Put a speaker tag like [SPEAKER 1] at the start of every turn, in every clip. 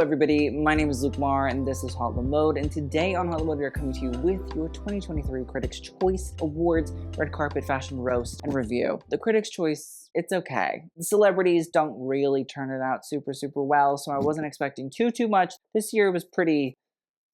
[SPEAKER 1] everybody, my name is Luke Mar and this is Hot Mode, and today on Hot Mode we are coming to you with your 2023 Critics' Choice Awards Red Carpet Fashion Roast and Review. The Critics' Choice, it's okay. The celebrities don't really turn it out super well, so I wasn't expecting too much. This year was pretty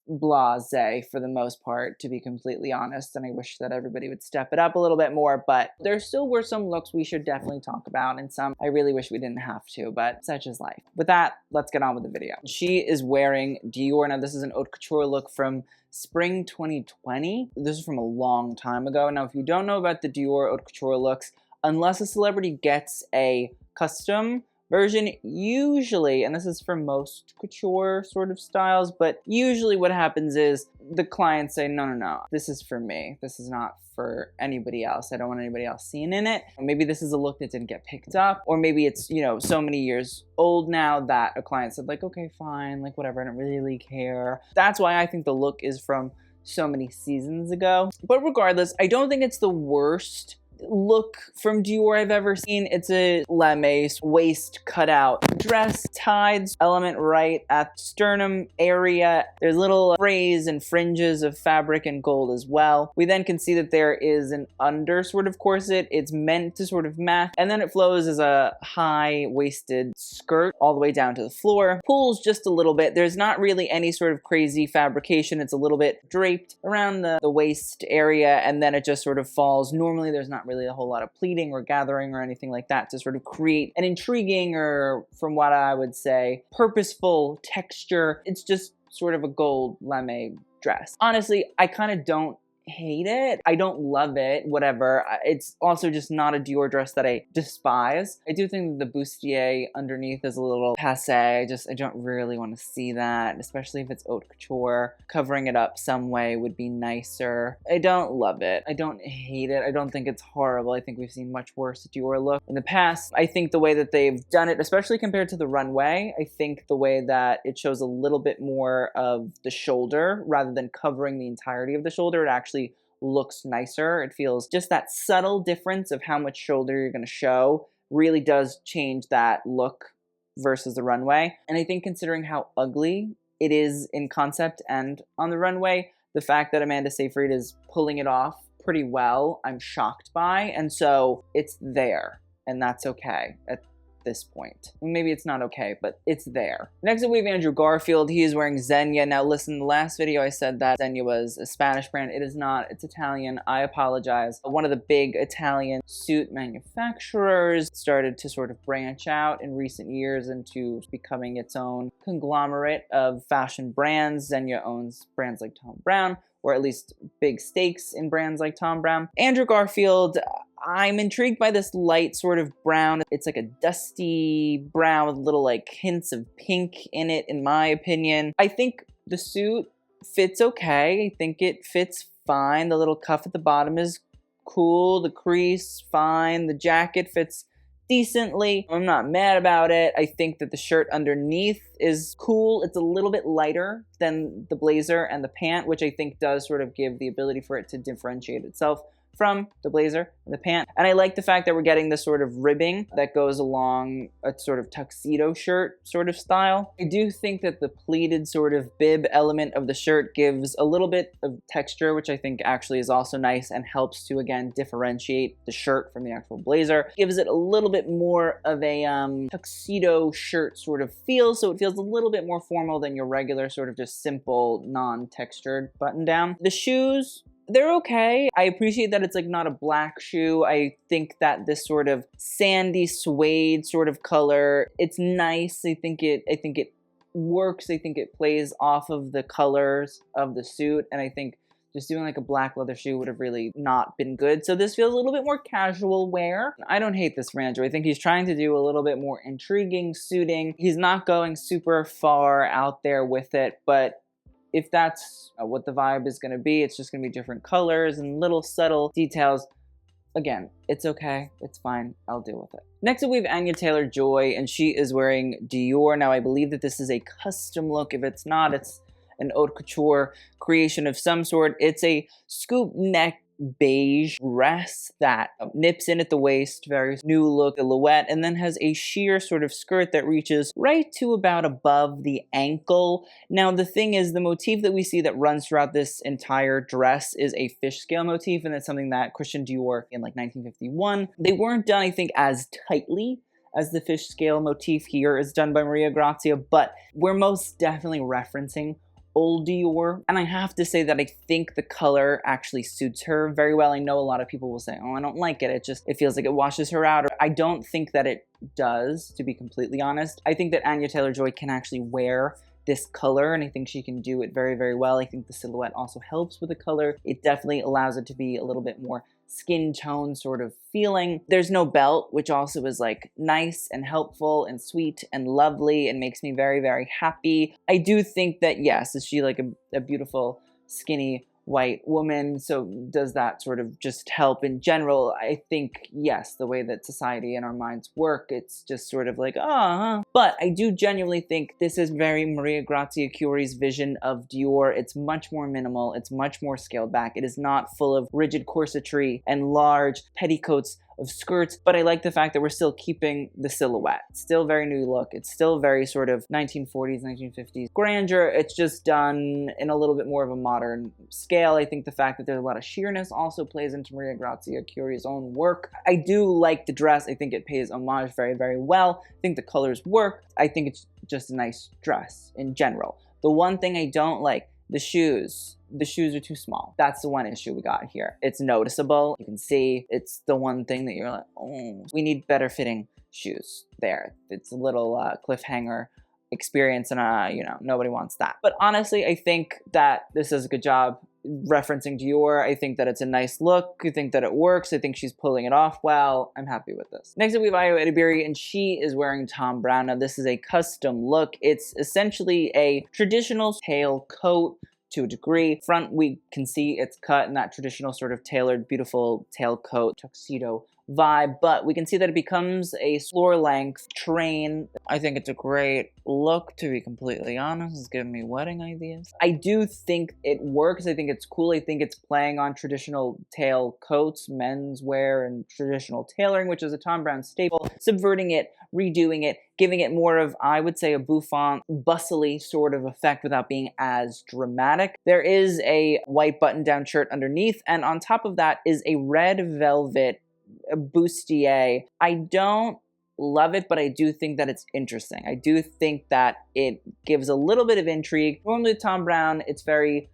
[SPEAKER 1] blasé for the most part, to be completely honest, and I wish that everybody would step it up a little bit more, but there still were some looks we should definitely talk about, and some I really wish we didn't have to, but such is life. With that, let's get on with the video. She is wearing Dior. Now this is an haute couture look from spring 2020. This is from a long time ago. Now if you don't know about the Dior haute couture looks, unless a celebrity gets a custom version, usually, and this is for most couture sort of styles, but usually what happens is the clients say, no, this is for me. This is not for anybody else. I don't want anybody else seeing in it. Maybe this is a look that didn't get picked up, or maybe it's, you know, so many years old now that a client said like, okay, fine, like whatever, I don't really care. That's why I think the look is from so many seasons ago. But regardless, I don't think it's the worst look from Dior I've ever seen. It's a lame waist cutout dress, tied element right at sternum area. There's little frays and fringes of fabric and gold as well. We then can see that there is an under sort of corset. It's meant to sort of match, and then it flows as a high-waisted skirt all the way down to the floor. Pulls just a little bit. There's not really any sort of crazy fabrication. It's a little bit draped around the waist area, and then it just sort of falls. Normally there's not really a whole lot of pleating or gathering or anything like that to sort of create an intriguing, or from what I would say, purposeful texture. It's just sort of a gold lame dress. Honestly, I kind of don't hate it. I don't love it, whatever. It's also just not a Dior dress that I despise. I do think that the bustier underneath is a little passé. I don't really want to see that, especially if it's haute couture. Covering it up some way would be nicer. I don't love it. I don't hate it. I don't think it's horrible. I think we've seen much worse Dior look in the past. I think the way that they've done it, especially compared to the runway, I think the way that it shows a little bit more of the shoulder rather than covering the entirety of the shoulder, it actually looks nicer. It feels just that subtle difference of how much shoulder you're going to show really does change that look versus the runway. And I think considering how ugly it is in concept and on the runway, the fact that Amanda Seyfried is pulling it off pretty well, I'm shocked by. And so it's there, and that's okay at this point. Maybe it's not okay, but it's there. Next up we have Andrew Garfield. He is wearing Zegna. Now listen, the last video I said that Zegna was a Spanish brand. It is not. It's Italian. I apologize. One of the big Italian suit manufacturers started to sort of branch out in recent years into becoming its own conglomerate of fashion brands. Zegna owns brands like Thom Browne, or at least big stakes in brands like Thom Browne. Andrew Garfield, I'm intrigued by this light sort of brown. It's like a dusty brown with little like hints of pink in it, in my opinion. I think the suit fits okay. I think it fits fine. The little cuff at the bottom is cool. The crease, fine. The jacket fits decently. I'm not mad about it. I think that the shirt underneath is cool. It's a little bit lighter than the blazer and the pant, which I think does sort of give the ability for it to differentiate itself from the blazer and the pant. And I like the fact that we're getting this sort of ribbing that goes along a sort of tuxedo shirt sort of style. I do think that the pleated sort of bib element of the shirt gives a little bit of texture, which I think actually is also nice and helps to, again, differentiate the shirt from the actual blazer. Gives it a little bit more of a tuxedo shirt sort of feel, so it feels a little bit more formal than your regular sort of just simple, non-textured button down. The shoes, they're okay. I appreciate that it's like not a black shoe. I think that this sort of sandy suede sort of color, it's nice. I think it works. I think it plays off of the colors of the suit, and I think just doing like a black leather shoe would have really not been good. So this feels a little bit more casual wear. I don't hate this for Andrew. I think he's trying to do a little bit more intriguing suiting. He's not going super far out there with it, but if that's what the vibe is going to be, it's just going to be different colors and little subtle details. Again, it's okay. It's fine. I'll deal with it. Next up, we have Anya Taylor-Joy, and she is wearing Dior. Now, I believe that this is a custom look. If it's not, it's an haute couture creation of some sort. It's a scoop neck beige dress that nips in at the waist, very new look silhouette, and then has a sheer sort of skirt that reaches right to about above the ankle. Now, the thing is, the motif that we see that runs throughout this entire dress is a fish scale motif, and that's something that Christian Dior in like 1951. They weren't done, I think, as tightly as the fish scale motif here is done by Maria Grazia, but we're most definitely referencing old Dior. And I have to say that I think the color actually suits her very well. I know a lot of people will say, oh, I don't like it. It feels like it washes her out. I don't think that it does, to be completely honest. I think that Anya Taylor-Joy can actually wear this color, and I think she can do it very, very well. I think the silhouette also helps with the color. It definitely allows it to be a little bit more skin tone sort of feeling. There's no belt, which also is like nice and helpful and sweet and lovely and makes me very, very happy. I do think that, yes, is she like a beautiful, skinny, white woman, so does that sort of just help in general? I think, yes, the way that society and our minds work, it's just sort of like, But I do genuinely think this is very Maria Grazia Chiuri's vision of Dior. It's much more minimal, it's much more scaled back. It is not full of rigid corsetry and large petticoats of skirts, but I like the fact that we're still keeping the silhouette. It's still very new look. It's still very sort of 1940s, 1950s grandeur. It's just done in a little bit more of a modern scale. I think the fact that there's a lot of sheerness also plays into Maria Grazia Chiuri's own work. I do like the dress. I think it pays homage very, very well. I think the colors work. I think it's just a nice dress in general. The one thing I don't like, the shoes. The shoes are too small. That's the one issue we got here. It's noticeable. You can see it's the one thing that you're like, oh, we need better fitting shoes there. It's a little cliffhanger experience, and you know, nobody wants that. But honestly, I think that this is a good job referencing Dior. I think that it's a nice look. I think that it works. I think she's pulling it off well. I'm happy with this. Next up, we have Edibini, and she is wearing Thom Browne. Now, this is a custom look. It's essentially a traditional tail coat to a degree. Front, we can see it's cut in that traditional sort of tailored, beautiful tailcoat tuxedo vibe, but we can see that it becomes a floor-length train. I think it's a great look, to be completely honest. It's giving me wedding ideas. I do think it works. I think it's cool. I think it's playing on traditional tail coats, menswear, and traditional tailoring, which is a Thom Browne staple, subverting it, redoing it, giving it more of, I would say, a bouffant, bustly sort of effect without being as dramatic. There is a white button-down shirt underneath, and on top of that is a red velvet bustier. I don't love it, but I do think that it's interesting. I do think that it gives a little bit of intrigue. Normally with Thom Browne, it's very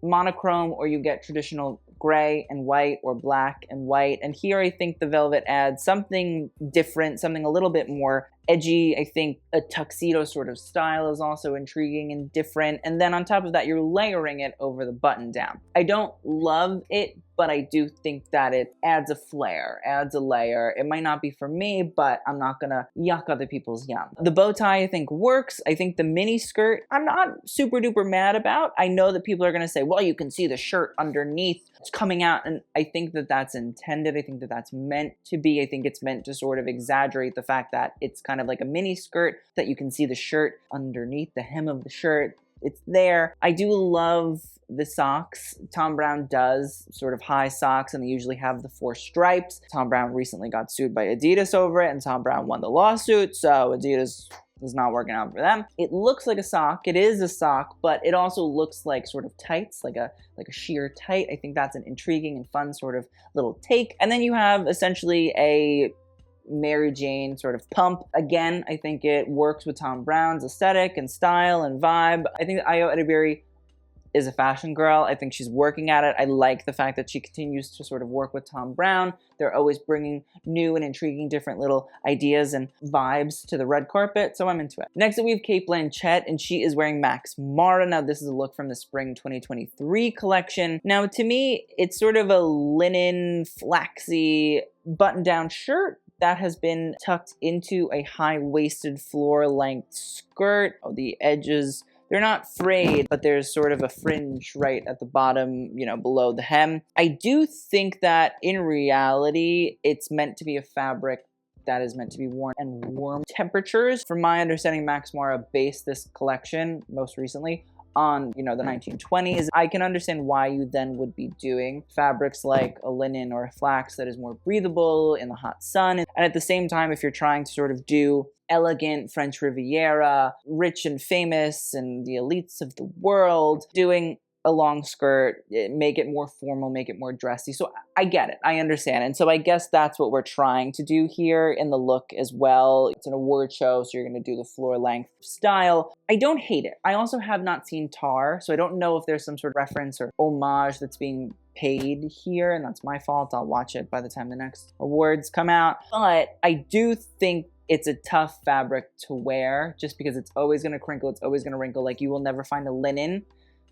[SPEAKER 1] monochrome, or you get traditional gray and white or black and white. And here I think the velvet adds something different, something a little bit more edgy. I think a tuxedo sort of style is also intriguing and different. And then on top of that, you're layering it over the button down. I don't love it, but I do think that it adds a flair, adds a layer. It might not be for me, but I'm not gonna yuck other people's yum. The bow tie, I think, works. I think the mini skirt, I'm not super duper mad about. I know that people are gonna say, well, you can see the shirt underneath. It's coming out, and I think that that's intended. I think that that's meant to be. I think it's meant to sort of exaggerate the fact that it's kind of like a mini skirt, that you can see the shirt underneath, the hem of the shirt. It's there. I do love the socks. Thom Browne does sort of high socks, and they usually have the 4 stripes. Thom Browne recently got sued by Adidas over it, and Thom Browne won the lawsuit, so Adidas is not working out for them. It looks like a sock. It is a sock, but it also looks like sort of tights, like a sheer tight. I think that's an intriguing and fun sort of little take. And then you have essentially a Mary Jane sort of pump. Again, I think it works with Thom Browne's aesthetic and style and vibe. I think that Ayo Edibini is a fashion girl. I think she's working at it. I like the fact that she continues to sort of work with Thom Browne. They're always bringing new and intriguing different little ideas and vibes to the red carpet, so I'm into it. Next up, we have Cate Blanchett, and she is wearing Max Mara. Now, this is a look from the spring 2023 collection. Now, to me, it's sort of a linen, flaxy, button-down shirt that has been tucked into a high-waisted floor-length skirt. Oh, the edges, they're not frayed, but there's sort of a fringe right at the bottom, you know, below the hem. I do think that in reality, it's meant to be a fabric that is meant to be worn in warm temperatures. From my understanding, Max Mara based this collection most recently on, you know, the 1920s. I can understand why you then would be doing fabrics like a linen or a flax that is more breathable in the hot sun. And at the same time, if you're trying to sort of do elegant French Riviera, rich and famous and the elites of the world, doing a long skirt, make it more formal, make it more dressy. So I get it. I understand. And so I guess that's what we're trying to do here in the look as well. It's an award show, so you're going to do the floor length style. I don't hate it. I also have not seen Tar, so I don't know if there's some sort of reference or homage that's being paid here, and that's my fault. I'll watch it by the time the next awards come out. But I do think it's a tough fabric to wear just because it's always going to crinkle. It's always going to wrinkle. Like, you will never find a linen,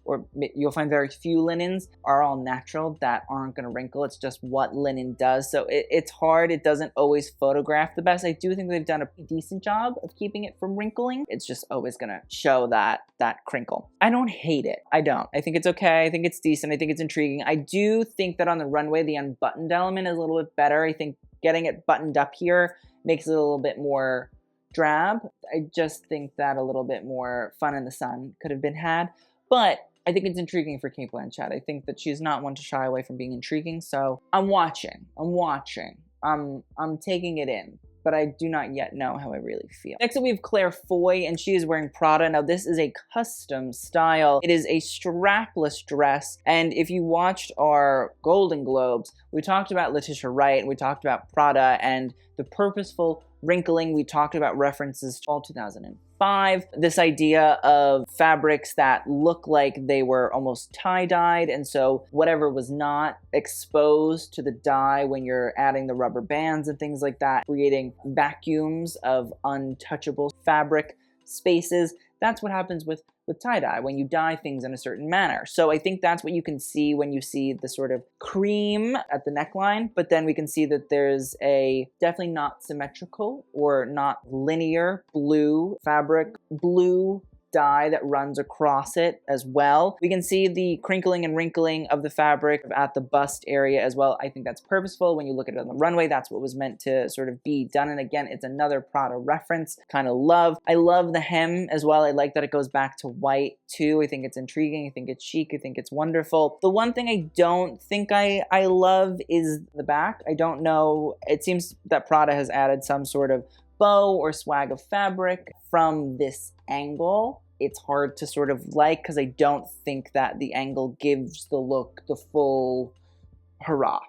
[SPEAKER 1] or you'll find very few linens are all natural that aren't going to wrinkle. It's just what linen does. So it's hard. It doesn't always photograph the best. I do think they've done a decent job of keeping it from wrinkling. It's just always going to show that crinkle. I don't hate it. I don't. I think it's okay. I think it's decent. I think it's intriguing. I do think that on the runway, the unbuttoned element is a little bit better. I think getting it buttoned up here makes it a little bit more drab. I just think that a little bit more fun in the sun could have been had. But I think it's intriguing for Cate Blanchett. I think that she's not one to shy away from being intriguing. So I'm watching. I'm taking it in, but I do not yet know how I really feel. Next up, we have Claire Foy, and she is wearing Prada. Now, this is a custom style. It is a strapless dress. And if you watched our Golden Globes, we talked about Letitia Wright, and we talked about Prada and the purposeful wrinkling. We talked about references to all 2005. This idea of fabrics that look like they were almost tie-dyed, and so whatever was not exposed to the dye when you're adding the rubber bands and things like that, creating vacuums of untouchable fabric spaces. That's what happens with tie-dye when you dye things in a certain manner. So I think that's what you can see when you see the sort of cream at the neckline, but then we can see that there's a definitely not symmetrical or not linear blue fabric, blue dye that runs across it as well. We can see the crinkling and wrinkling of the fabric at the bust area as well. I think that's purposeful. When you look at it on the runway, that's what was meant to sort of be done. And again, it's another Prada reference, kind of love. I love the hem as well. I like that it goes back to white too. I think it's intriguing. I think it's chic. I think it's wonderful. The one thing I don't think I love is the back. I don't know. It seems that Prada has added some sort of bow or swag of fabric from this angle. It's hard to sort of like, because I don't think that the angle gives the look the full hurrah.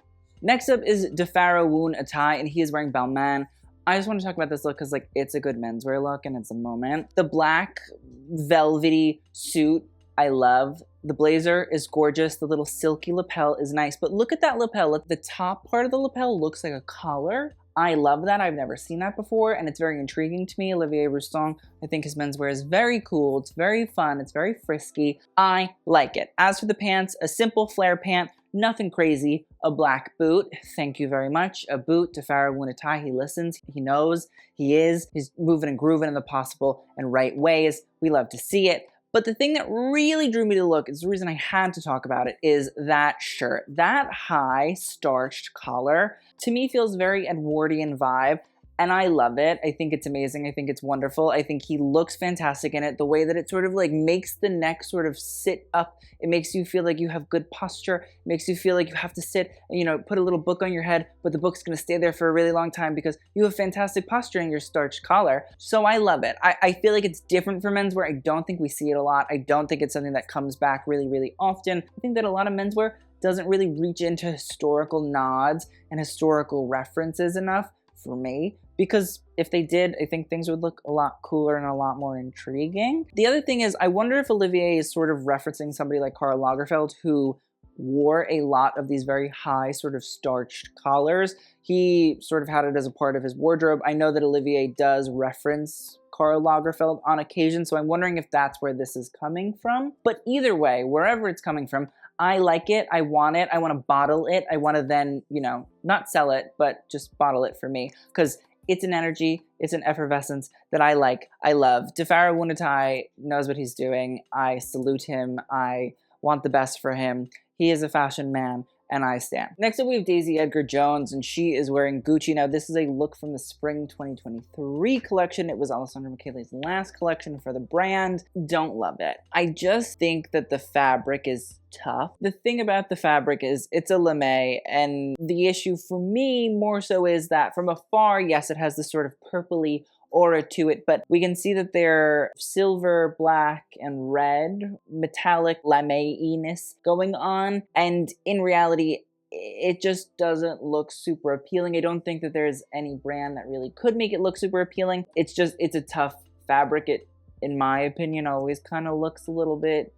[SPEAKER 1] Next up is DeFaro Woon-A-Tai, and he is wearing Balmain. I just want to talk about this look because, like, it's a good menswear look and it's a moment. The black velvety suit, I love. The blazer is gorgeous. The little silky lapel is nice, but look at that lapel. Look, the top part of the lapel looks like a collar. I love that. I've never seen that before, and it's very intriguing to me. Olivier Rousteing, I think his menswear is very cool. It's very fun. It's very frisky. I like it. As for the pants, a simple flare pant, nothing crazy. A black boot. Thank you very much. A boot. DeFaro Woon-A-Tai. He listens. He knows. He is. He's moving and grooving in the possible and right ways. We love to see it. But the thing that really drew me to the look, is the reason I had to talk about it, is that shirt. That high starched collar, to me, feels very Edwardian vibe. And I love it. I think it's amazing. I think it's wonderful. I think he looks fantastic in it. The way that it sort of like makes the neck sort of sit up. It makes you feel like you have good posture. It makes you feel like you have to sit and, you know, put a little book on your head, but the book's gonna stay there for a really long time because you have fantastic posture in your starched collar. So I love it. I feel like it's different for menswear. I don't think we see it a lot. I don't think it's something that comes back really, really often. I think that a lot of menswear doesn't really reach into historical nods and historical references enough for me. Because if they did, I think things would look a lot cooler and a lot more intriguing. The other thing is, I wonder if Olivier is sort of referencing somebody like Karl Lagerfeld, who wore a lot of these very high sort of starched collars. He sort of had it as a part of his wardrobe. I know that Olivier does reference Karl Lagerfeld on occasion, so I'm wondering if that's where this is coming from. But either way, wherever it's coming from, I like it, I want it, I want to bottle it, I want to then, you know, not sell it, but just bottle it for me. Because it's an energy, it's an effervescence that I like, I love. DeFaro Woon-A-Tai knows what he's doing. I salute him. I want the best for him. He is a fashion man, and I stand. Next up, we have Daisy Edgar-Jones, and she is wearing Gucci. Now, this is a look from the spring 2023 collection. It was Alessandro Michele's last collection for the brand. Don't love it. I just think that the fabric is tough. The thing about the fabric is it's a lame, and the issue for me more so is that from afar, yes, it has this sort of purpley aura to it, but we can see that they're silver, black, and red, metallic lame-iness going on, and in reality, it just doesn't look super appealing. I don't think that there's any brand that really could make it look super appealing. It's a tough fabric. It, in my opinion, always kind of looks a little bit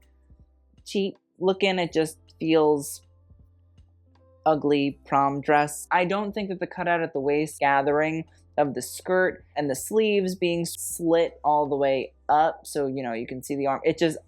[SPEAKER 1] cheap looking. It just feels ugly prom dress. I don't think that the cutout at the waist gathering of the skirt and the sleeves being slit all the way up so you can see the arm,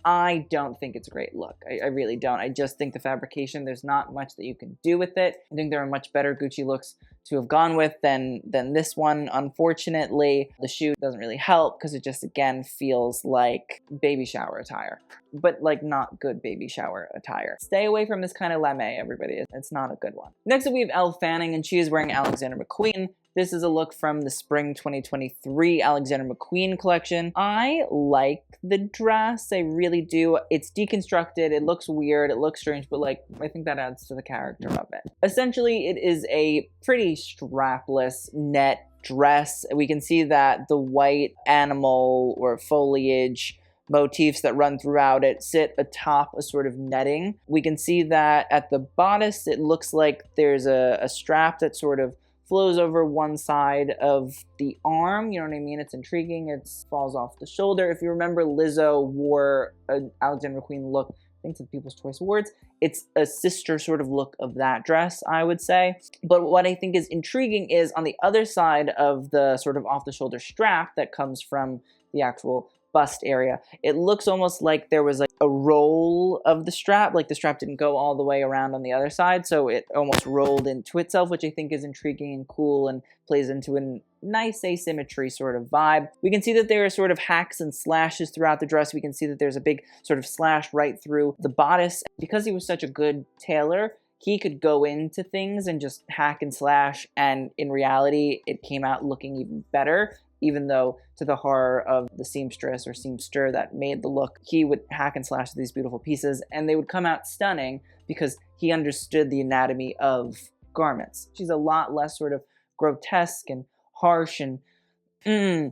[SPEAKER 1] I don't think it's a great look. I really don't. I just think the fabrication, there's not much that you can do with it. I think there are much better Gucci looks to have gone with than this one. Unfortunately, the shoe doesn't really help because it just again feels like baby shower attire, but like not good baby shower attire. Stay away from this kind of lame, everybody. It's not a good one. Next up, we have Elle Fanning, and she is wearing Alexander McQueen. This is a look from the spring 2023 Alexander McQueen collection. I like the dress, I really do. It's deconstructed, it looks weird, it looks strange, but like, I think that adds to the character of it. Essentially, it is a pretty strapless net dress. We can see that the white animal or foliage motifs that run throughout it sit atop a sort of netting. We can see that at the bodice, it looks like there's a strap that sort of flows over one side of the arm, you know what I mean? It's intriguing, it falls off the shoulder. If you remember, Lizzo wore an Alexander McQueen look, I think to the People's Choice Awards. It's a sister sort of look of that dress, I would say. But what I think is intriguing is on the other side of the sort of off-the-shoulder strap that comes from the actual bust area, it looks almost like there was like a roll of the strap, like the strap didn't go all the way around on the other side, so it almost rolled into itself, which I think is intriguing and cool and plays into a nice asymmetry sort of vibe. We can see that there are sort of hacks and slashes throughout the dress. We can see that there's a big sort of slash right through the bodice. Because he was such a good tailor, he could go into things and just hack and slash, and in reality, it came out looking even better, even though to the horror of the seamstress or seamster that made the look, he would hack and slash these beautiful pieces, and they would come out stunning because he understood the anatomy of garments. She's a lot less sort of grotesque and harsh and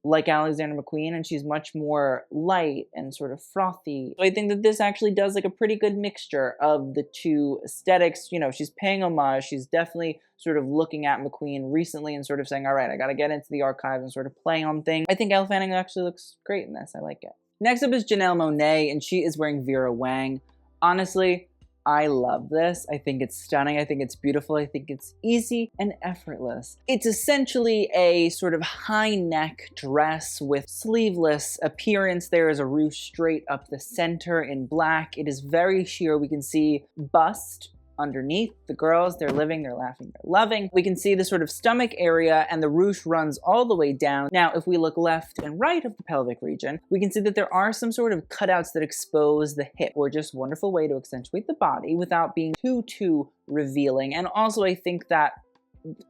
[SPEAKER 1] like Alexander McQueen, and she's much more light and sort of frothy. So I think that this actually does like a pretty good mixture of the two aesthetics. She's paying homage. She's definitely sort of looking at McQueen recently and sort of saying, all right, I got to get into the archives and sort of play on things. I think Elle Fanning actually looks great in this. I like it. Next up is Janelle Monáe, and she is wearing Vera Wang. Honestly, I love this. I think it's stunning. I think it's beautiful. I think it's easy and effortless. It's essentially a sort of high neck dress with sleeveless appearance. There is a ruche straight up the center in black. It is very sheer. We can see bust underneath. The girls, they're living, they're laughing, they're loving. We can see the sort of stomach area, and the ruche runs all the way down. Now, if we look left and right of the pelvic region, we can see that there are some sort of cutouts that expose the hip, or just wonderful way to accentuate the body without being too revealing. And also, I think that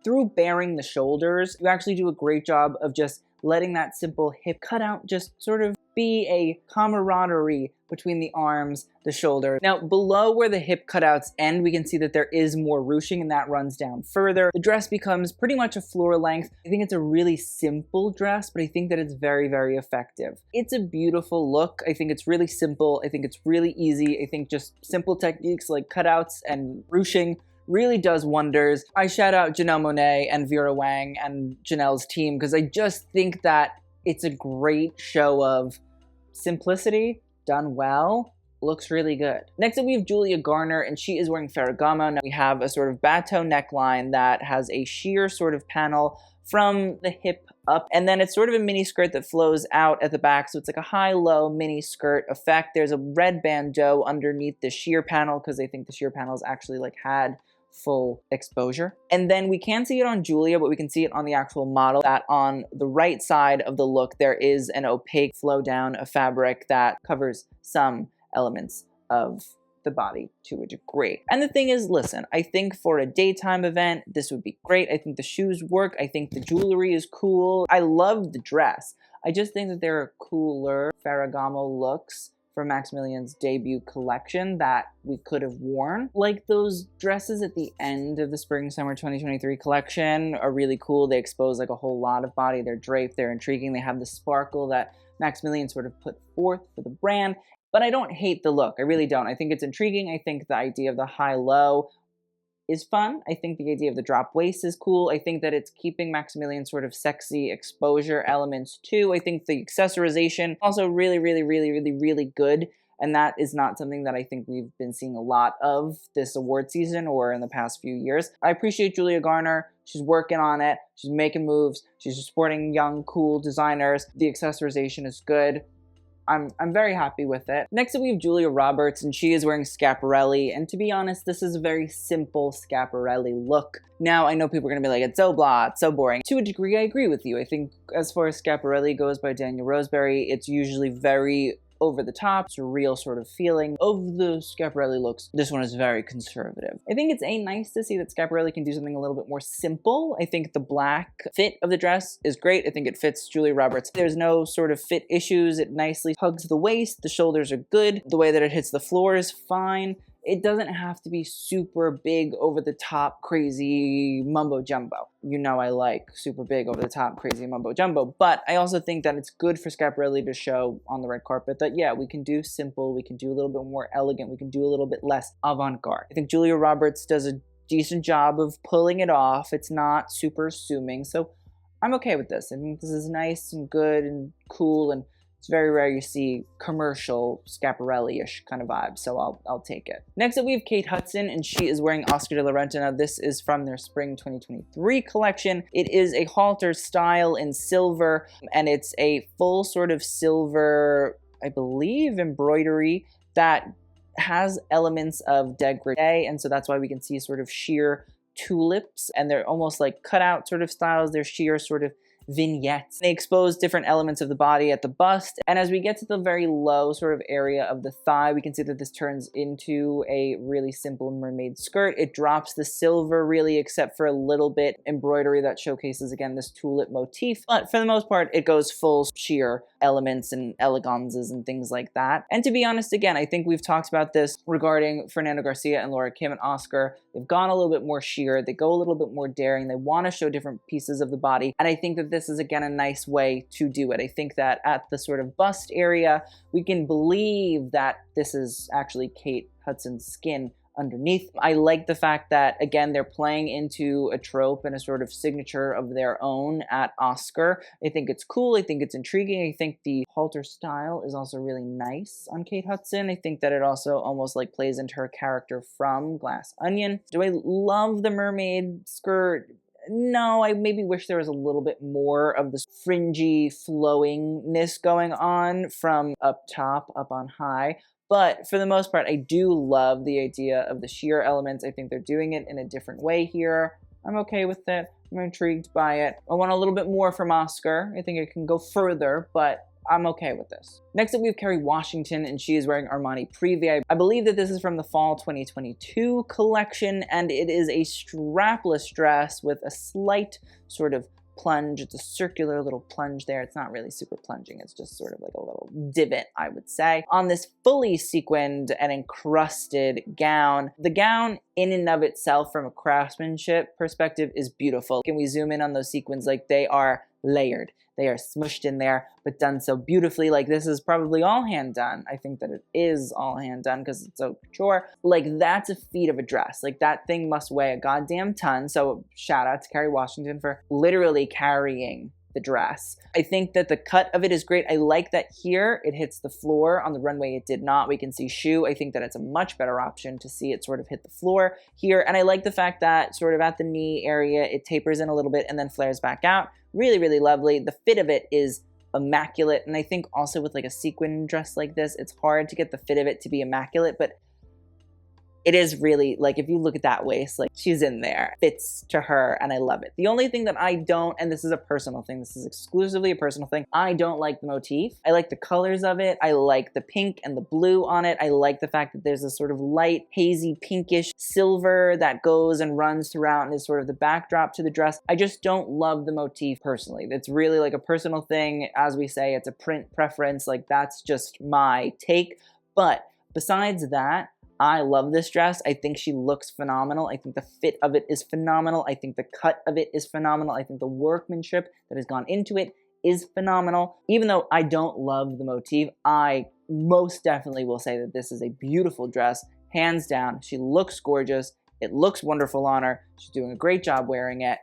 [SPEAKER 1] through baring the shoulders, you actually do a great job of just letting that simple hip cutout just sort of be a camaraderie between the arms, the shoulder. Now, below where the hip cutouts end, we can see that there is more ruching, and that runs down further. The dress becomes pretty much a floor length. I think it's a really simple dress, but I think that it's very, very effective. It's a beautiful look. I think it's really simple. I think it's really easy. I think just simple techniques like cutouts and ruching really does wonders. I shout out Janelle Monáe and Vera Wang and Janelle's team because I just think that it's a great show of simplicity, done well, looks really good. Next up, we have Julia Garner, and she is wearing Ferragamo. Now we have a sort of bateau neckline that has a sheer sort of panel from the hip up, and then it's sort of a mini skirt that flows out at the back, so it's like a high-low mini skirt effect. There's a red bandeau underneath the sheer panel because I think the sheer panels actually like had full exposure. And then we can't see it on Julia, but we can see it on the actual model, that on the right side of the look, there is an opaque flow down of fabric that covers some elements of the body to a degree. And the thing is, listen, I think for a daytime event, this would be great. I think the shoes work. I think the jewelry is cool. I love the dress. I just think that there are cooler Ferragamo looks for Maximilian's debut collection that we could have worn. Like those dresses at the end of the Spring/Summer 2023 collection are really cool. They expose like a whole lot of body. They're draped, they're intriguing. They have the sparkle that Maximilian sort of put forth for the brand. But I don't hate the look. I really don't. I think it's intriguing. I think the idea of the high-low is fun. I think the idea of the drop waist is cool. I think that it's keeping Maximilian's sort of sexy exposure elements too. I think the accessorization also really good. And that is not something that I think we've been seeing a lot of this award season or in the past few years. I appreciate Julia Garner. She's working on it. She's making moves. She's supporting young, cool designers. The accessorization is good. I'm very happy with it. Next up, we have Julia Roberts, and she is wearing Schiaparelli. And to be honest, this is a very simple Schiaparelli look. Now, I know people are going to be like, it's so blah, it's so boring. To a degree, I agree with you. I think as far as Schiaparelli goes by Daniel Roseberry, it's usually very over the top, surreal sort of feeling. Of the Schiaparelli looks, this one is very conservative. I think it's nice to see that Schiaparelli can do something a little bit more simple. I think the black fit of the dress is great. I think it fits Julia Roberts. There's no sort of fit issues. It nicely hugs the waist. The shoulders are good. The way that it hits the floor is fine. It doesn't have to be super big, over the top, crazy mumbo jumbo. You know I like super big, over the top, crazy mumbo jumbo. But I also think that it's good for Schiaparelli to show on the red carpet that, yeah, we can do simple, we can do a little bit more elegant, we can do a little bit less avant-garde. I think Julia Roberts does a decent job of pulling it off. It's not super assuming, so I'm okay with this. I think this is nice and good and cool, and it's very rare you see commercial Schiaparelli-ish kind of vibe, so I'll take it. Next up, we have Kate Hudson, and she is wearing Oscar de la Renta. Now, this is from their Spring 2023 collection. It is a halter style in silver, and it's a full sort of silver, I believe, embroidery that has elements of dégradé, and so that's why we can see sort of sheer tulips, and they're almost like cutout sort of styles. They're sheer sort of vignettes. They expose different elements of the body at the bust, and as we get to the very low sort of area of the thigh, we can see that this turns into a really simple mermaid skirt. It drops the silver really, except for a little bit embroidery that showcases again this tulip motif, but for the most part it goes full sheer elements and eleganzas and things like that. And to be honest, again, I think we've talked about this regarding Fernando Garcia and Laura Kim and Oscar. They've gone a little bit more sheer, they go a little bit more daring, they want to show different pieces of the body, and I think that this is again a nice way to do it. I think that at the sort of bust area, we can believe that this is actually Kate Hudson's skin underneath. I like the fact that, again, they're playing into a trope and a sort of signature of their own at Oscar. I think it's cool. I think it's intriguing. I think the halter style is also really nice on Kate Hudson. I think that it also almost like plays into her character from Glass Onion. Do I love the mermaid skirt? No, I maybe wish there was a little bit more of this fringy flowingness going on from up top, up on high. But for the most part, I do love the idea of the sheer elements. I think they're doing it in a different way here. I'm okay with it. I'm intrigued by it. I want a little bit more from Oscar. I think it can go further, but I'm okay with this. Next up, we have Kerry Washington, and she is wearing Armani Privé. I believe that this is from the Fall 2022 collection, and it is a strapless dress with a slight sort of plunge. It's a circular little plunge there. It's not really super plunging. It's just sort of like a little divot, I would say, on this fully sequined and encrusted gown. The gown in and of itself from a craftsmanship perspective is beautiful. Can we zoom in on those sequins? Like, they are layered. They are smushed in there, but done so beautifully. Like, this is probably all hand done. I think that it is all hand done because it's so couture. Like, that's a feat of a dress. Like, that thing must weigh a goddamn ton. So shout out to Kerry Washington for literally carrying the dress. I think that the cut of it is great. I like that here it hits the floor. On the runway it did not. We can see shoe. I think that it's a much better option to see it sort of hit the floor here. And I like the fact that sort of at the knee area it tapers in a little bit and then flares back out. Really, really lovely. The fit of it is immaculate. And I think also with like a sequin dress like this, it's hard to get the fit of it to be immaculate, but it is really, like, if you look at that waist, like, she's in there. Fits to her, and I love it. The only thing that I don't, and this is a personal thing, this is exclusively a personal thing, I don't like the motif. I like the colors of it. I like the pink and the blue on it. I like the fact that there's a sort of light, hazy, pinkish silver that goes and runs throughout and is sort of the backdrop to the dress. I just don't love the motif personally. It's really like a personal thing. As we say, it's a print preference. Like, that's just my take. But besides that, I love this dress. I think she looks phenomenal. I think the fit of it is phenomenal. I think the cut of it is phenomenal. I think the workmanship that has gone into it is phenomenal. Even though I don't love the motif, I most definitely will say that this is a beautiful dress. Hands down, she looks gorgeous. It looks wonderful on her. She's doing a great job wearing it.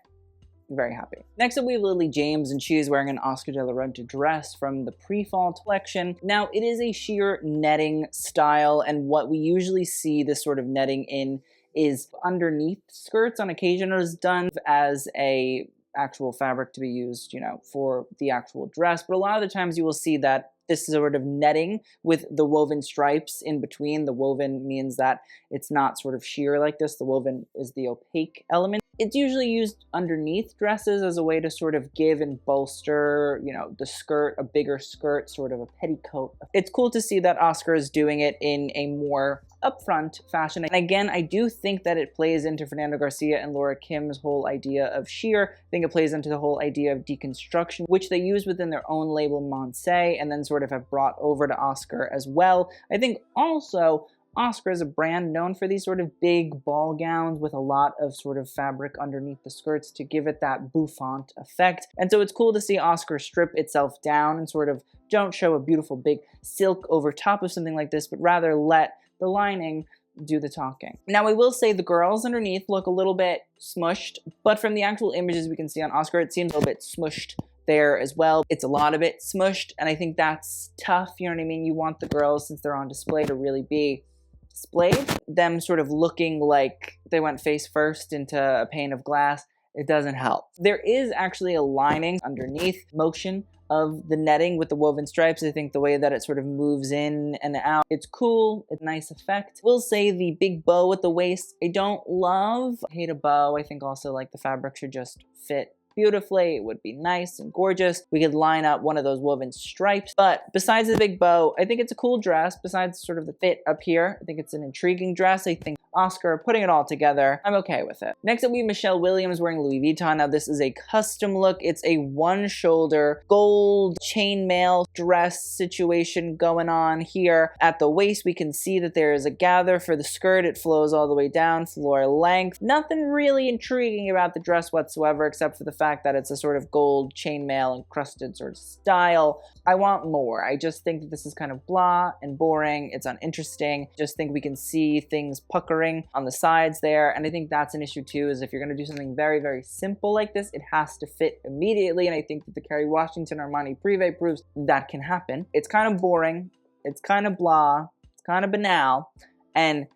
[SPEAKER 1] I'm very happy. Next up, we have Lily James, and she is wearing an Oscar de la Renta dress from the pre-fall collection. Now, it is a sheer netting style, and what we usually see this sort of netting in is underneath skirts. On occasion, it is done as a actual fabric to be used, you know, for the actual dress. But a lot of the times you will see that this is sort of netting with the woven stripes in between. The woven means that it's not sort of sheer like this. The woven is the opaque element. It's usually used underneath dresses as a way to sort of give and bolster, you know, the skirt, a bigger skirt, sort of a petticoat. It's cool to see that Oscar is doing it in a more upfront fashion. And again, I do think that it plays into Fernando Garcia and Laura Kim's whole idea of sheer. I think it plays into the whole idea of deconstruction, which they use within their own label Monse, and then sort of have brought over to Oscar as well. I think also Oscar is a brand known for these sort of big ball gowns with a lot of sort of fabric underneath the skirts to give it that bouffant effect. And so it's cool to see Oscar strip itself down and sort of don't show a beautiful big silk over top of something like this, but rather let the lining do the talking. Now, I will say the girls underneath look a little bit smushed, but from the actual images we can see on Oscar, it seems a little bit smushed there as well. It's a lot of it smushed, and I think that's tough, you know what I mean? You want the girls, since they're on display, to really be displayed. Them sort of looking like they went face first into a pane of glass, it doesn't help. There is actually a lining underneath motion of the netting with the woven stripes. I think the way that it sort of moves in and out, it's cool, it's a nice effect. We'll say the big bow at the waist, I don't love. I hate a bow. I think also like the fabric should just fit beautifully. It would be nice and gorgeous. We could line up one of those woven stripes. But besides the big bow, I think it's a cool dress. Besides sort of the fit up here, I think it's an intriguing dress. I think Oscar putting it all together, I'm okay with it. Next up, we have Michelle Williams wearing Louis Vuitton. Now, this is a custom look. It's a one-shoulder gold chainmail dress situation going on here. At the waist, we can see that there is a gather for the skirt. It flows all the way down, floor length. Nothing really intriguing about the dress whatsoever, except for the fact that it's a sort of gold chainmail encrusted sort of style. I want more. I just think that this is kind of blah and boring. It's uninteresting. Just think we can see things puckering on the sides there, and I think that's an issue too, is if you're going to do something very, very simple like this, it has to fit immediately, and I think that the Kerry Washington Armani Privé proves that can happen. It's kind of boring, it's kind of blah, it's kind of banal, and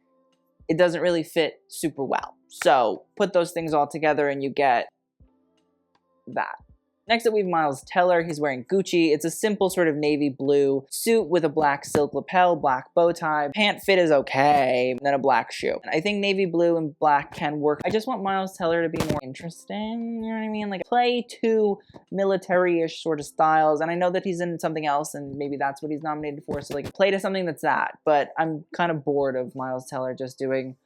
[SPEAKER 1] it doesn't really fit super well. So put those things all together and you get that. Next up, we have Miles Teller. He's wearing Gucci. It's a simple sort of navy blue suit with a black silk lapel, black bow tie. Pant fit is okay, and then a black shoe. I think navy blue and black can work. I just want Miles Teller to be more interesting, you know what I mean? Like, play two military-ish sort of styles, and I know that he's in something else, and maybe that's what he's nominated for, so like, play to something that's that. But I'm kind of bored of Miles Teller just doing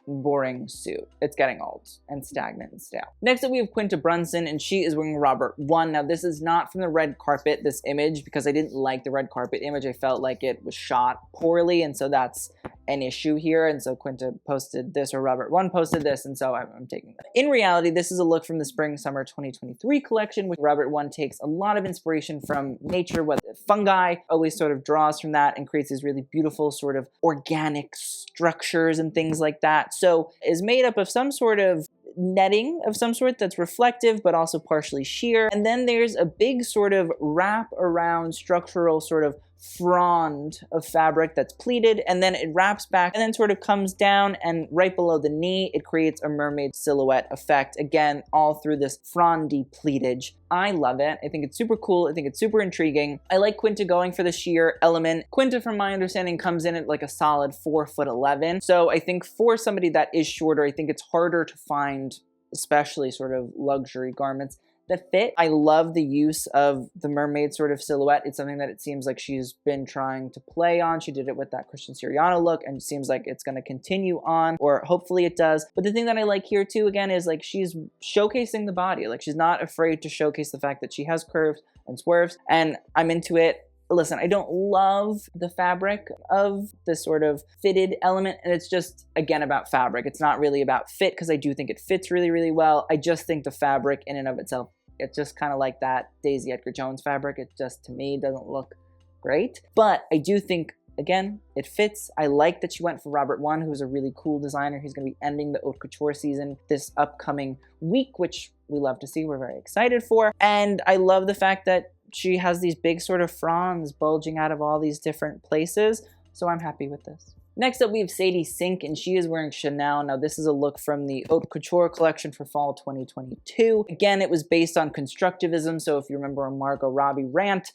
[SPEAKER 1] boring suit. It's getting old and stagnant and stale. Next up, we have Quinta Brunson, and she is wearing Robert Wun. Now, this is not from the red carpet, this image, because I didn't like the red carpet image. I felt like it was shot poorly, and so that's an issue here. And so Quinta posted this, or Robert Wun posted this, and so I'm taking that. In reality, this is a look from the Spring/Summer 2023 collection, which Robert Wun takes a lot of inspiration from nature, whether fungi, always sort of draws from that and creates these really beautiful sort of organic structures and things like that. So is made up of some sort of netting of some sort that's reflective but also partially sheer. And then there's a big sort of wrap around structural sort of frond of fabric that's pleated, and then it wraps back and then sort of comes down, and right below the knee, it creates a mermaid silhouette effect. Again, all through this frondy pleatage. I love it. I think it's super cool. I think it's super intriguing. I like Quinta going for the sheer element. Quinta, from my understanding, comes in at like a solid 4'11". So I think for somebody that is shorter, I think it's harder to find, especially sort of luxury garments that fit. I love the use of the mermaid sort of silhouette. It's something that it seems like she's been trying to play on. She did it with that Christian Siriano look, and it seems like it's going to continue on, or hopefully it does. But the thing that I like here too, again, is like she's showcasing the body. Like she's not afraid to showcase the fact that she has curves and swerves, and I'm into it. Listen, I don't love the fabric of this sort of fitted element, and it's just, again, about fabric. It's not really about fit, because I do think it fits really, really well. I just think the fabric in and of itself, it's just kind of like that Daisy Edgar-Jones fabric. It just, to me, doesn't look great. But I do think, again, it fits. I like that she went for Robert Wun, who's a really cool designer. He's going to be ending the haute couture season this upcoming week, which we love to see. We're very excited for. And I love the fact that she has these big sort of fronds bulging out of all these different places. So I'm happy with this. Next up, we have Sadie Sink, and she is wearing Chanel. Now, this is a look from the Haute Couture collection for fall 2022. Again, it was based on constructivism. So if you remember a Margot Robbie rant,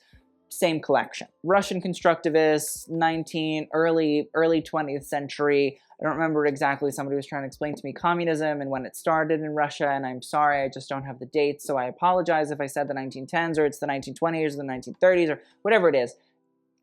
[SPEAKER 1] same collection. Russian constructivists, early 20th century. I don't remember exactly. Somebody was trying to explain to me communism and when it started in Russia, and I'm sorry, I just don't have the dates, so I apologize if I said the 1910s or it's the 1920s or the 1930s or whatever it is.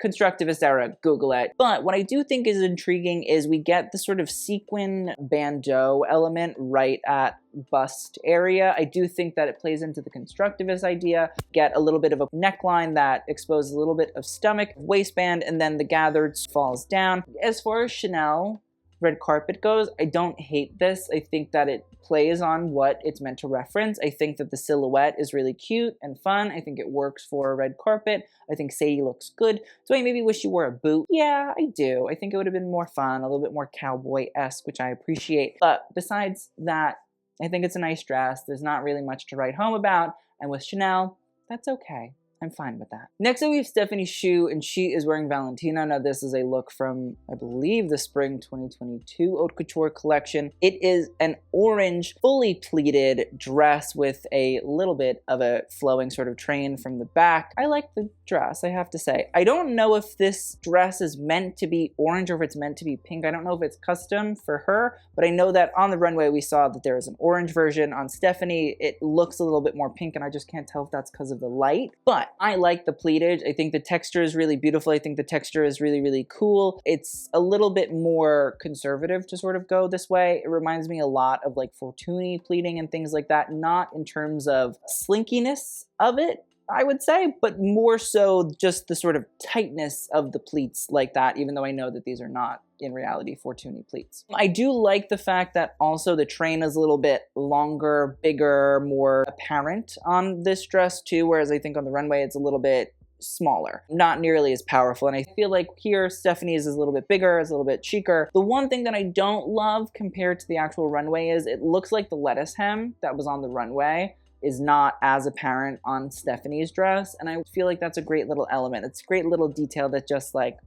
[SPEAKER 1] Constructivist era, Google it. But what I do think is intriguing is we get the sort of sequin bandeau element right at bust area. I do think that it plays into the constructivist idea. Get a little bit of a neckline that exposes a little bit of stomach, waistband, and then the gathered falls down. As far as Chanel red carpet goes, I don't hate this. I think that it plays on what it's meant to reference. I think that the silhouette is really cute and fun. I think it works for a red carpet. I think Sadie looks good. Do I maybe wish she wore a boot? Yeah, I do. I think it would have been more fun, a little bit more cowboy-esque, which I appreciate. But besides that, I think it's a nice dress. There's not really much to write home about. And with Chanel, that's okay. I'm fine with that. Next up, we have Stephanie Hsu, and she is wearing Valentino. Now, this is a look from, I believe, the spring 2022 Haute Couture collection. It is an orange, fully pleated dress with a little bit of a flowing sort of train from the back. I like the dress, I have to say. I don't know if this dress is meant to be orange or if it's meant to be pink. I don't know if it's custom for her, but I know that on the runway we saw that there is an orange version. On Stephanie, it looks a little bit more pink, and I just can't tell if that's because of the light. But I like the pleatage. I think the texture is really beautiful. I think the texture is really, really cool. It's a little bit more conservative to sort of go this way. It reminds me a lot of like Fortuny pleating and things like that. Not in terms of slinkiness of it, I would say, but more so just the sort of tightness of the pleats like that, even though I know that these are not in reality Fortuny pleats. I do like the fact that also the train is a little bit longer, bigger, more apparent on this dress too, whereas I think on the runway it's a little bit smaller, not nearly as powerful. And I feel like here Stephanie's is a little bit bigger, it's a little bit chicer. The one thing that I don't love compared to the actual runway is it looks like the lettuce hem that was on the runway is not as apparent on Stephanie's dress, and I feel like that's a great little element. It's a great little detail that just like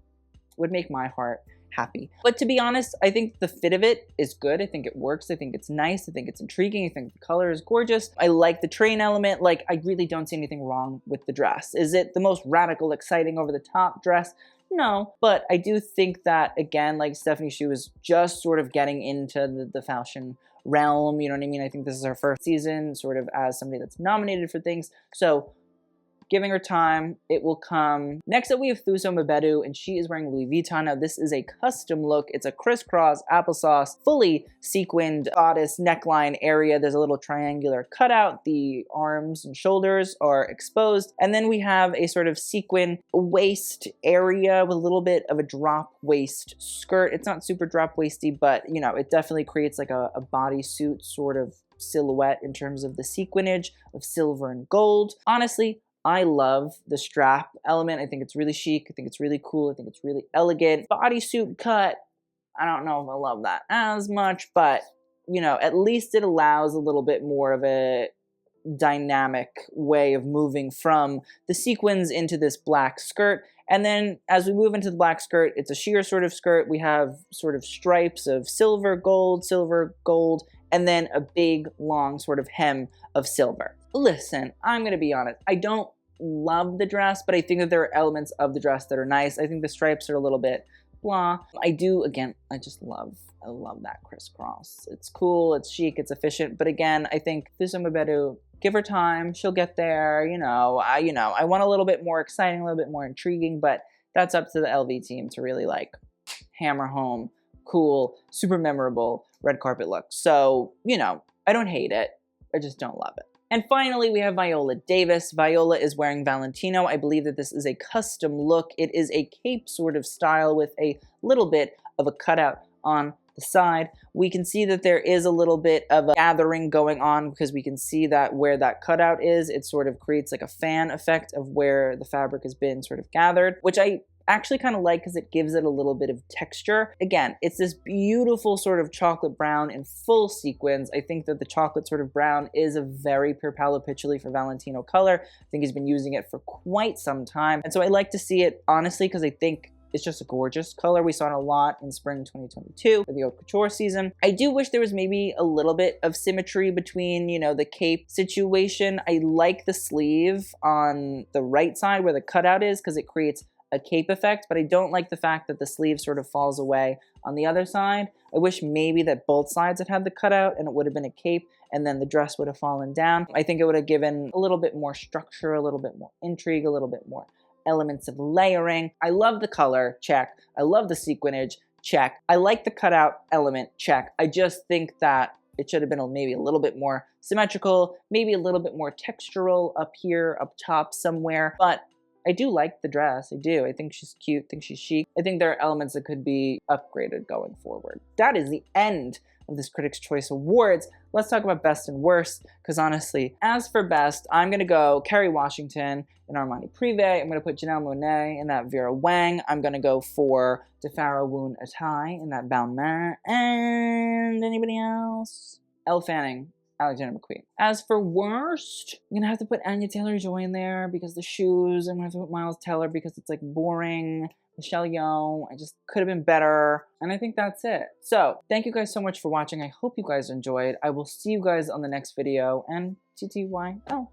[SPEAKER 1] would make my heart happy. But to be honest, I think the fit of it is good. I think it works. I think it's nice. I think it's intriguing. I think the color is gorgeous. I like the train element. Like, I really don't see anything wrong with the dress. Is it the most radical, exciting, over the top dress? No, but I do think that, again, like Stephanie Hsu is just sort of getting into the fashion realm, you know what I mean? I think this is her first season sort of as somebody that's nominated for things. So giving her time, it will come. Next up, we have Thuso Mbedu, and she is wearing Louis Vuitton. Now, this is a custom look. It's a crisscross applesauce, fully sequined bodice neckline area. There's a little triangular cutout. The arms and shoulders are exposed. And then we have a sort of sequin waist area with a little bit of a drop waist skirt. It's not super drop waisty, but, you know, it definitely creates like a bodysuit sort of silhouette in terms of the sequinage of silver and gold. Honestly, I love the strap element. I think it's really chic. I think it's really cool. I think it's really elegant. Bodysuit cut, I don't know if I love that as much, but, you know, at least it allows a little bit more of a dynamic way of moving from the sequins into this black skirt. And then as we move into the black skirt, it's a sheer sort of skirt. We have sort of stripes of silver, gold, and then a big, long sort of hem of silver. Listen, I'm going to be honest. I don't love the dress, but I think that there are elements of the dress that are nice. I think the stripes are a little bit blah. I do, again, I love that crisscross. It's cool, it's chic, it's efficient. But again, I think Fusamobedu, give her time, she'll get there. I want a little bit more exciting, a little bit more intriguing, but that's up to the LV team to really like hammer home cool, super memorable red carpet look. So, I don't hate it. I just don't love it. And finally, we have Viola Davis. Viola is wearing Valentino. I believe that this is a custom look. It is a cape sort of style with a little bit of a cutout on the side. We can see that there is a little bit of a gathering going on because we can see that where that cutout is, it sort of creates like a fan effect of where the fabric has been sort of gathered, which I actually kind of like because it gives it a little bit of texture. Again, it's this beautiful sort of chocolate brown in full sequins. I think that the chocolate sort of brown is a very pure palo pitchouli for Valentino color. I think he's been using it for quite some time. And so I like to see it, honestly, because I think it's just a gorgeous color. We saw it a lot in spring 2022 for the haute couture season. I do wish there was maybe a little bit of symmetry between, the cape situation. I like the sleeve on the right side where the cutout is because it creates a cape effect, but I don't like the fact that the sleeve sort of falls away on the other side. I wish maybe that both sides had the cutout and it would have been a cape and then the dress would have fallen down. I think it would have given a little bit more structure, a little bit more intrigue, a little bit more elements of layering. I love the color, check. I love the sequinage, check. I like the cutout element, check. I just think that it should have been maybe a little bit more symmetrical, maybe a little bit more textural up here, up top somewhere, but I do like the dress, I do. I think she's cute, I think she's chic. I think there are elements that could be upgraded going forward. That is the end of this Critics' Choice Awards. Let's talk about best and worst, because honestly, as for best, I'm gonna go Kerry Washington in Armani Privé. I'm gonna put Janelle Monáe in that Vera Wang. I'm gonna go for DeFaro Woon-A-Tai in that Balmain. And anybody else? Elle Fanning, Alexander McQueen. As for worst, I'm gonna have to put Anya Taylor-Joy in there because the shoes. I'm gonna have to put Miles Teller because it's like boring. Michelle Yeoh, I just could have been better. And I think that's it. So thank you guys so much for watching. I hope you guys enjoyed. I will see you guys on the next video and TTYL.